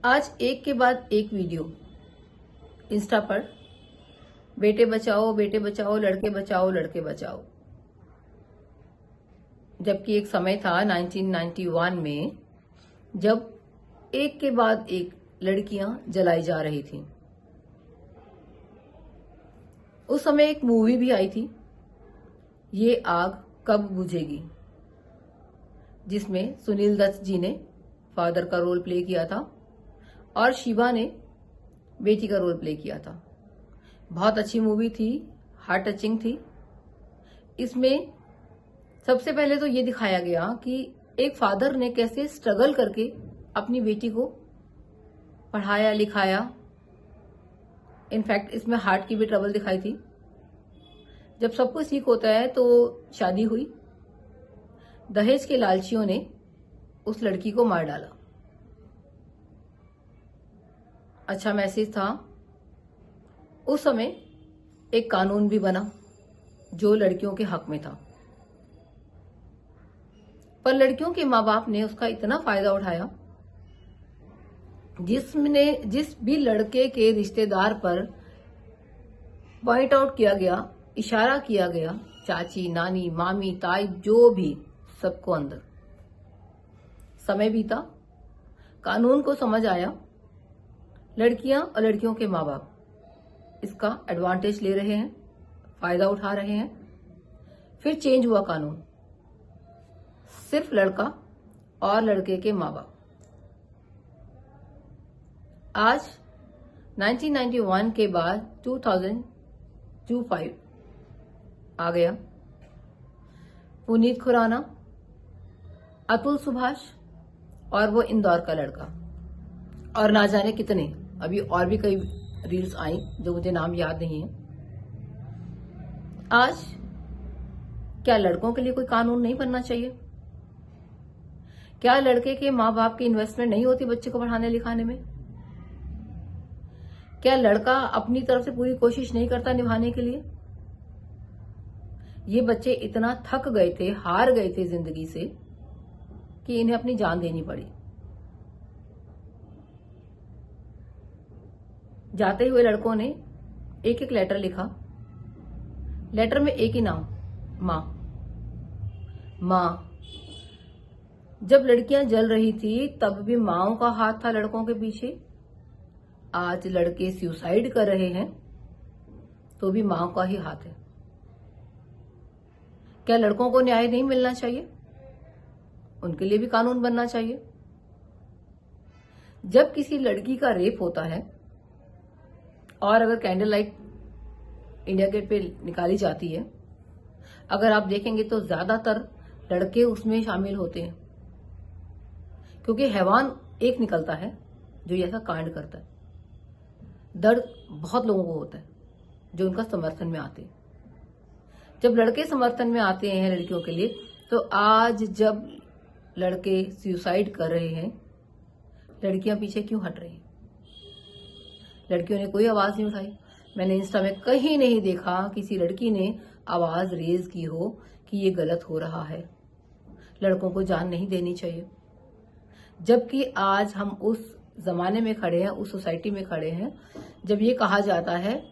आज एक के बाद एक वीडियो इंस्टा पर बेटे बचाओ लड़के बचाओ लड़के बचाओ। जबकि एक समय था 1991 में जब एक के बाद एक लड़कियां जलाई जा रही थीं। उस समय एक मूवी भी आई थी, ये आग कब बुझेगी, जिसमें सुनील दत्त जी ने फादर का रोल प्ले किया था और शिवा ने बेटी का रोल प्ले किया था। बहुत अच्छी मूवी थी, हार्ट टचिंग थी। इसमें सबसे पहले तो ये दिखाया गया कि एक फादर ने कैसे स्ट्रगल करके अपनी बेटी को पढ़ाया लिखाया। इनफैक्ट इसमें हार्ट की भी ट्रबल दिखाई थी। जब सब कुछ ठीक होता है तो शादी हुई। दहेज के लालचियों ने उस लड़की को मार डाला। अच्छा मैसेज था। उस समय एक कानून भी बना जो लड़कियों के हक में था, पर लड़कियों के माँ बाप ने उसका इतना फायदा उठाया। जिस भी लड़के के रिश्तेदार पर पॉइंट आउट किया गया, इशारा किया गया, चाची नानी मामी ताई जो भी, सबको अंदर। समय बीता, कानून को समझ आया। लड़कियां और लड़कियों के माँ बाप इसका एडवांटेज ले रहे हैं, फायदा उठा रहे हैं। फिर चेंज हुआ कानून, सिर्फ लड़का और लड़के के माँ बाप। आज 1991 के बाद 2025 आ गया। पुनीत खुराना, अतुल सुभाष और वो इंदौर का लड़का और ना जाने कितने, अभी और भी कई रील्स आई जो मुझे नाम याद नहीं है। आज क्या लड़कों के लिए कोई कानून नहीं बनना चाहिए? क्या लड़के के माँ बाप की इन्वेस्टमेंट नहीं होती बच्चे को पढ़ाने लिखाने में? क्या लड़का अपनी तरफ से पूरी कोशिश नहीं करता निभाने के लिए? ये बच्चे इतना थक गए थे, हार गए थे जिंदगी से कि इन्हें अपनी जान देनी पड़ी। जाते हुए लड़कों ने एक एक लेटर लिखा। लेटर में एक ही नाम, मां। मां। जब लड़कियां जल रही थी तब भी माओं का हाथ था लड़कों के पीछे। आज लड़के सुसाइड कर रहे हैं तो भी मां का ही हाथ है। क्या लड़कों को न्याय नहीं मिलना चाहिए? उनके लिए भी कानून बनना चाहिए। जब किसी लड़की का रेप होता है और अगर कैंडल लाइट इंडिया गेट पे निकाली जाती है, अगर आप देखेंगे तो ज्यादातर लड़के उसमें शामिल होते हैं, क्योंकि हैवान एक निकलता है जो ऐसा कांड करता है। दर्द बहुत लोगों को होता है जो उनका समर्थन में आते हैं। जब लड़के समर्थन में आते हैं लड़कियों के लिए, तो आज जब लड़के सुसाइड कर रहे हैं, लड़कियां पीछे क्यों हट रही हैं? लड़कियों ने कोई आवाज नहीं उठाई। मैंने इंस्टा में कहीं नहीं देखा किसी लड़की ने आवाज रेज की हो कि ये गलत हो रहा है, लड़कों को जान नहीं देनी चाहिए। जबकि आज हम उस जमाने में खड़े हैं, उस सोसाइटी में खड़े हैं जब ये कहा जाता है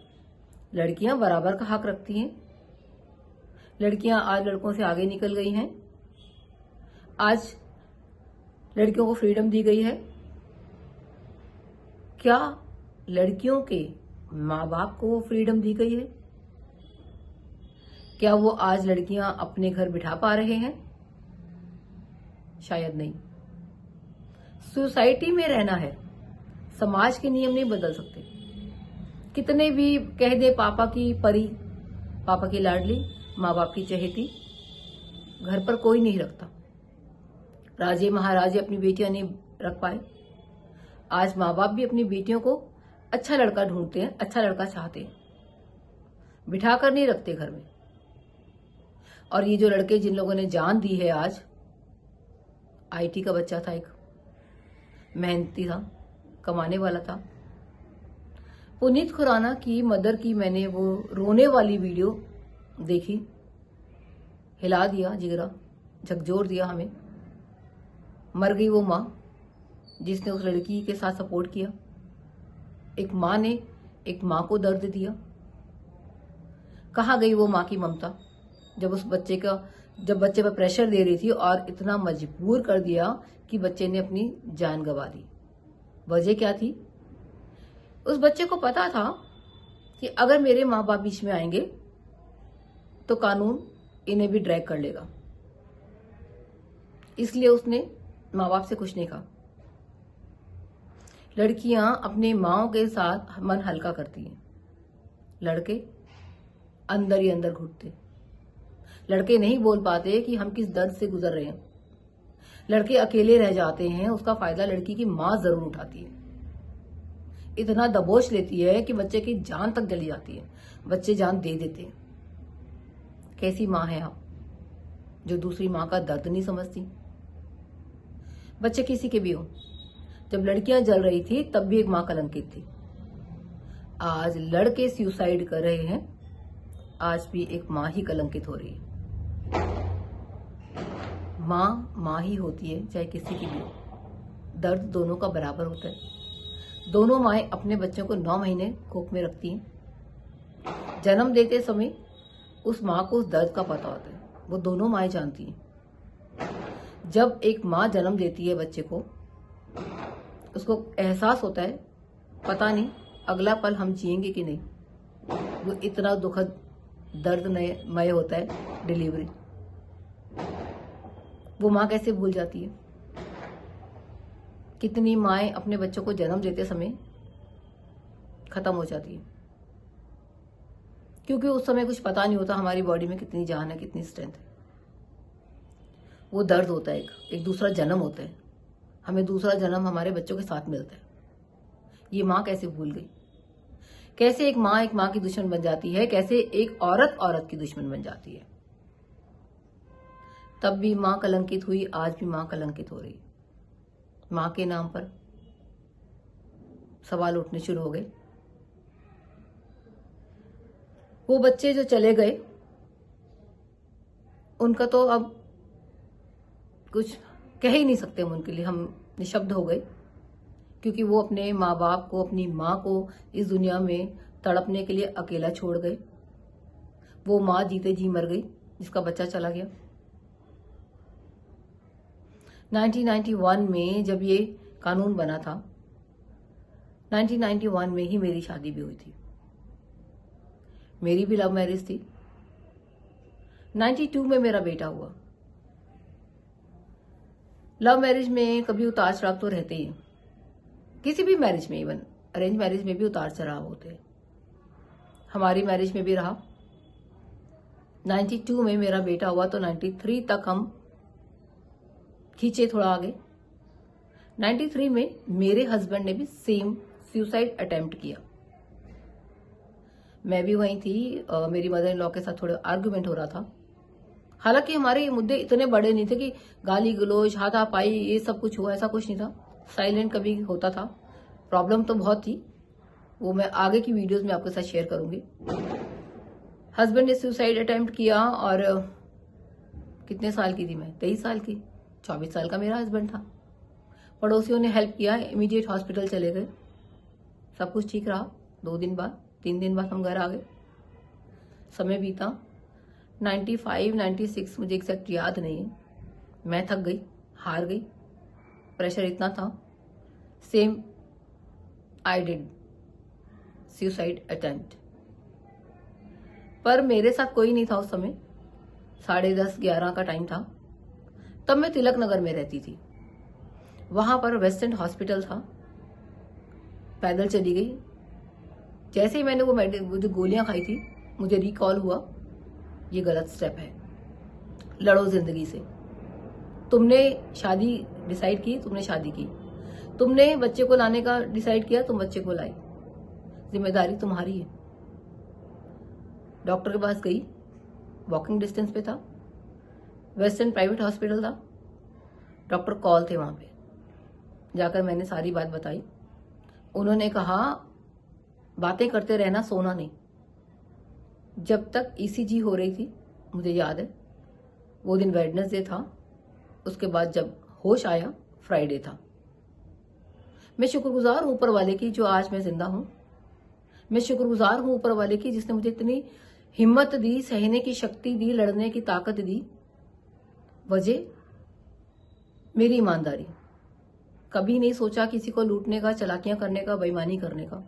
लड़कियां बराबर का हक रखती हैं। लड़कियां आज लड़कों से आगे निकल गई हैं। आज लड़कियों को फ्रीडम दी गई है। क्या लड़कियों के माँ बाप को फ्रीडम दी गई है? क्या वो आज लड़कियां अपने घर बिठा पा रहे हैं? शायद नहीं। सोसाइटी में रहना है, समाज के नियम नहीं बदल सकते। कितने भी कह दे पापा की परी, पापा की लाडली, माँ बाप की चहेती, घर पर कोई नहीं रखता। राजे महाराजे अपनी बेटियां नहीं रख पाए। आज माँ बाप भी अपनी बेटियों को अच्छा लड़का ढूंढते हैं, अच्छा लड़का चाहते हैं, बिठा कर नहीं रखते घर में। और ये जो लड़के जिन लोगों ने जान दी है, आज आईटी का बच्चा था, एक मेहनती था, कमाने वाला था। पुनीत खुराना की मदर की मैंने वो रोने वाली वीडियो देखी, हिला दिया जिगरा, झकझोर दिया हमें। मर गई वो माँ जिसने उस लड़की के साथ सपोर्ट किया। एक माँ ने एक माँ को दर्द दिया। कहाँ गई वो माँ की ममता जब बच्चे पर प्रेशर दे रही थी और इतना मजबूर कर दिया कि बच्चे ने अपनी जान गंवा दी। वजह क्या थी? उस बच्चे को पता था कि अगर मेरे माँ बाप बीच में आएंगे तो कानून इन्हें भी ड्रैग कर लेगा, इसलिए उसने माँ बाप से कुछ नहीं कहा। लड़कियां अपनी माओ के साथ मन हल्का करती हैं, लड़के अंदर ही अंदर घुटते। लड़के नहीं बोल पाते कि हम किस दर्द से गुजर रहे हैं। लड़के अकेले रह जाते हैं, उसका फायदा लड़की की मां जरूर उठाती है। इतना दबोच लेती है कि बच्चे की जान तक जली जाती है, बच्चे जान दे देते हैं। कैसी मां है आप जो दूसरी मां का दर्द नहीं समझती? बच्चे किसी के भी हो, जब लड़कियां जल रही थी तब भी एक मां कलंकित थी। आज लड़के सुसाइड कर रहे हैं, आज भी एक मां ही कलंकित हो रही है। मां ही होती है, चाहे किसी की भी हो। दर्द दोनों का बराबर होता है। दोनों माएं अपने बच्चों को 9 महीने कोख में रखती हैं। जन्म देते समय उस मां को उस दर्द का पता होता है, वो दोनों माएं जानती हैं। जब एक मां जन्म देती है बच्चे को, उसको एहसास होता है पता नहीं अगला पल हम जिएंगे कि नहीं। वो इतना दुखद दर्दमय होता है डिलीवरी। वो मां कैसे भूल जाती है? कितनी माएं अपने बच्चों को जन्म देते समय खत्म हो जाती है, क्योंकि उस समय कुछ पता नहीं होता हमारी बॉडी में कितनी जान है, कितनी स्ट्रेंथ है। वो दर्द होता है, एक दूसरा जन्म होता है। हमें दूसरा जन्म हमारे बच्चों के साथ मिलता है। ये मां कैसे भूल गई? कैसे एक मां की दुश्मन बन जाती है? कैसे एक औरत की दुश्मन बन जाती है? तब भी मां कलंकित हुई, आज भी मां कलंकित हो रही। मां के नाम पर सवाल उठने शुरू हो गए। वो बच्चे जो चले गए, उनका तो अब कुछ कह ही नहीं सकते हम उनके लिए। हम निशब्द हो गए, क्योंकि वो अपने माँ बाप को, अपनी माँ को इस दुनिया में तड़पने के लिए अकेला छोड़ गए। वो माँ जीते जी मर गई जिसका बच्चा चला गया। 1991 में जब ये कानून बना था, 1991 में ही मेरी शादी भी हुई थी। मेरी भी लव मैरिज थी। 92 में मेरा बेटा हुआ। लव मैरिज में कभी उतार चढ़ाव तो रहते ही हैं, किसी भी मैरिज में, इवन अरेंज मैरिज में भी उतार चढ़ाव होते हैं। हमारी मैरिज में भी रहा। 92 में मेरा बेटा हुआ तो 93 तक हम खींचे थोड़ा आगे। 93 में मेरे हस्बैंड ने भी सेम सुसाइड अटेम्प्ट किया। मैं भी वहीं थी। मेरी मदर इन लॉ के साथ थोड़ा आर्गुमेंट हो रहा था। हालांकि हमारे ये मुद्दे इतने बड़े नहीं थे कि गाली गलौज, हाथापाई, ये सब कुछ हुआ, ऐसा कुछ नहीं था। साइलेंट कभी होता था। प्रॉब्लम तो बहुत थी, वो मैं आगे की वीडियोस में आपके साथ शेयर करूंगी। हस्बैंड ने सुसाइड अटेम्प्ट किया और कितने साल की थी मैं? 23 साल की। 24 साल का मेरा हस्बैंड था। पड़ोसियों ने हेल्प किया, इमीडिएट हॉस्पिटल चले गए। सब कुछ ठीक रहा। 2 दिन बाद, 3 दिन बाद हम घर आ गए। समय बीता। 95, 96 मुझे एग्जैक्ट याद नहीं है। मैं थक गई, हार गई। प्रेशर इतना था। Same I did suicide attempt. पर मेरे साथ कोई नहीं था उस समय। 10:30, 11 का टाइम था। तब मैं तिलक नगर में रहती थी। वहां पर वेस्ट एंड हॉस्पिटल था। पैदल चली गई। जैसे ही मैंने वो जो गोलियां खाई थी, मुझे रिकॉल हुआ, ये गलत स्टेप है। लड़ो जिंदगी से। तुमने शादी डिसाइड की, तुमने शादी की। तुमने बच्चे को लाने का डिसाइड किया, तुम बच्चे को लाई। जिम्मेदारी तुम्हारी है। डॉक्टर के पास गई, वॉकिंग डिस्टेंस पे था। वेस्टर्न प्राइवेट हॉस्पिटल था। डॉक्टर कॉल थे वहां पे। जाकर मैंने सारी बात बताई। उन्होंने कहा बातें करते रहना, सोना नहीं। जब तक ईसीजी हो रही थी, मुझे याद है वो दिन वेडनेसडे था। उसके बाद जब होश आया, फ्राइडे था। मैं शुक्रगुजार हूं ऊपर वाले की जो आज मैं जिंदा हूं। मैं शुक्रगुजार हूं ऊपर वाले की जिसने मुझे इतनी हिम्मत दी, सहने की शक्ति दी, लड़ने की ताकत दी। वजह मेरी ईमानदारी। कभी नहीं सोचा किसी को लूटने का, चालाकियां करने का, बेईमानी करने का।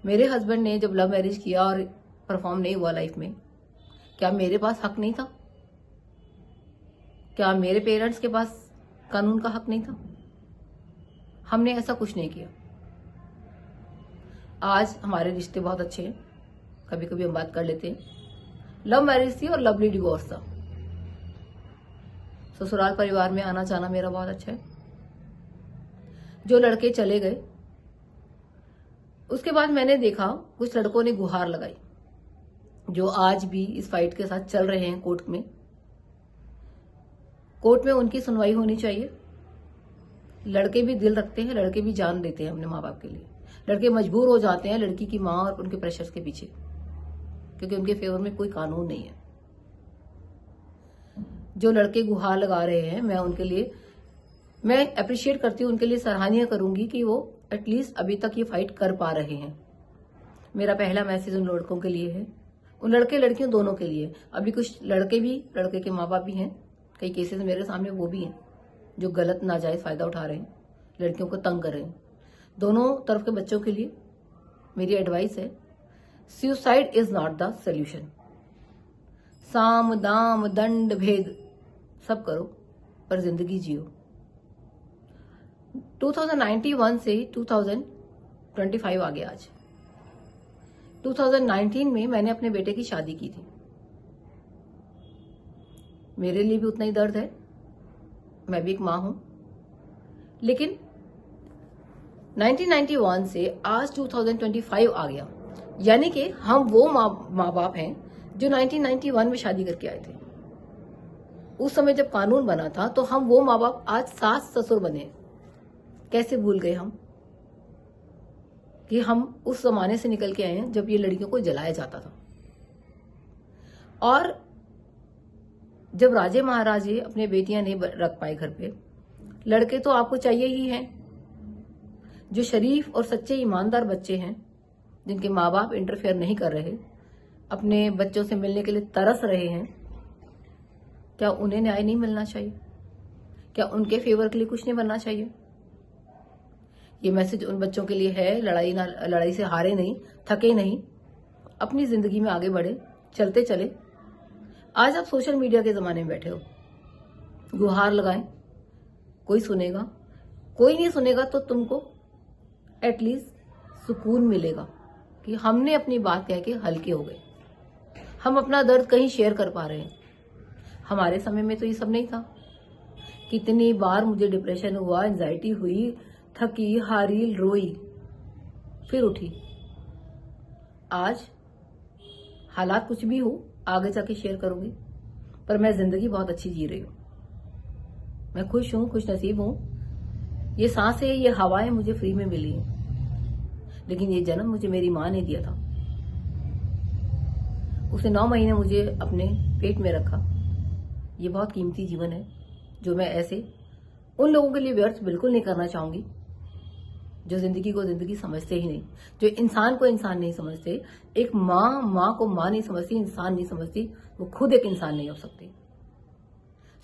मेरे हस्बैंड ने जब लव मैरिज किया और परफॉर्म नहीं हुआ लाइफ में, क्या मेरे पास हक नहीं था? क्या मेरे पेरेंट्स के पास कानून का हक नहीं था? हमने ऐसा कुछ नहीं किया। आज हमारे रिश्ते बहुत अच्छे हैं, कभी कभी हम बात कर लेते हैं। लव मैरिज थी और लवली डिवोर्स था। ससुराल परिवार में आना जाना मेरा बहुत अच्छा है। जो लड़के चले गए उसके बाद मैंने देखा कुछ लड़कों ने गुहार लगाई, जो आज भी इस फाइट के साथ चल रहे हैं कोर्ट में। कोर्ट में उनकी सुनवाई होनी चाहिए। लड़के भी दिल रखते हैं, लड़के भी जान देते हैं अपने माँ बाप के लिए। लड़के मजबूर हो जाते हैं लड़की की माँ और उनके प्रेशर्स के पीछे, क्योंकि उनके फेवर में कोई कानून नहीं है। जो लड़के गुहार लगा रहे हैं, मैं उनके लिए मैं अप्रिशिएट करती हूँ, उनके लिए सराहनीय करूंगी कि वो एटलीस्ट अभी तक ये फाइट कर पा रहे हैं। मेरा पहला मैसेज उन लड़कों के लिए है, उन लड़के लड़कियों दोनों के लिए। अभी कुछ लड़के भी, लड़के के माँ बाप भी हैं, कई केसेस मेरे सामने वो भी हैं जो गलत नाजायज फायदा उठा रहे हैं, लड़कियों को तंग कर रहे हैं। दोनों तरफ के बच्चों के लिए मेरी एडवाइस है, suicide is not the solution. साम दाम दंड भेद सब करो पर जिंदगी जियो। 2091 से 2025 आ गया आज। 2019 में मैंने अपने बेटे की शादी की थी। मेरे लिए भी उतना ही दर्द है, मैं भी एक मां हूं। लेकिन 1991 से आज 2025 आ गया, यानी कि हम वो माँ बाप हैं जो 1991 में शादी करके आए थे। उस समय जब कानून बना था तो हम वो माँ बाप आज सास ससुर बने। कैसे भूल गए हम कि हम उस जमाने से निकल के आए हैं जब ये लड़कियों को जलाया जाता था। और जब राजे महाराजे अपने बेटियां नहीं रख पाए घर पे, लड़के तो आपको चाहिए ही हैं। जो शरीफ और सच्चे ईमानदार बच्चे हैं, जिनके माँ बाप इंटरफेयर नहीं कर रहे, अपने बच्चों से मिलने के लिए तरस रहे हैं, क्या उन्हें न्याय नहीं मिलना चाहिए? क्या उनके फेवर के लिए कुछ नहीं बनना चाहिए? ये मैसेज उन बच्चों के लिए है, लड़ाई से हारे नहीं, थके नहीं, अपनी जिंदगी में आगे बढ़े, चलते चले। आज आप सोशल मीडिया के जमाने में बैठे हो, गुहार लगाएं, कोई सुनेगा? कोई नहीं सुनेगा तो तुमको एटलीस्ट सुकून मिलेगा कि हमने अपनी बात कह के हल्के हो गए, हम अपना दर्द कहीं शेयर कर पा रहे हैं। हमारे समय में तो ये सब नहीं था। कितनी बार मुझे डिप्रेशन हुआ, एंजाइटी हुई, थकी हारी रोई, फिर उठी। आज हालात कुछ भी हो आगे जाके शेयर करूंगी, पर मैं जिंदगी बहुत अच्छी जी रही हूं। मैं खुश हूं, खुश नसीब हूं। ये सांसें, ये हवाएं मुझे फ्री में मिली हैं, लेकिन ये जन्म मुझे मेरी मां ने दिया था। उसने 9 महीने मुझे अपने पेट में रखा। ये बहुत कीमती जीवन है जो मैं ऐसे उन लोगों के लिए व्यर्थ बिल्कुल नहीं करना चाहूंगी जो जिंदगी को जिंदगी समझते ही नहीं, जो इंसान को इंसान नहीं समझते। एक माँ को माँ नहीं समझती, इंसान नहीं समझती, वो खुद एक इंसान नहीं हो सकती।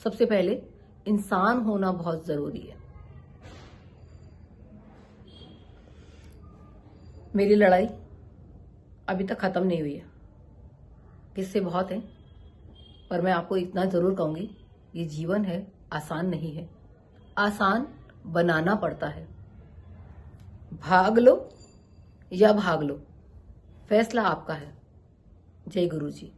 सबसे पहले इंसान होना बहुत जरूरी है। मेरी लड़ाई अभी तक खत्म नहीं हुई है, किस्से बहुत हैं, पर मैं आपको इतना जरूर कहूंगी, ये जीवन है, आसान नहीं है, आसान बनाना पड़ता है। भाग लो या भाग लो, फैसला आपका है। जय गुरु जी।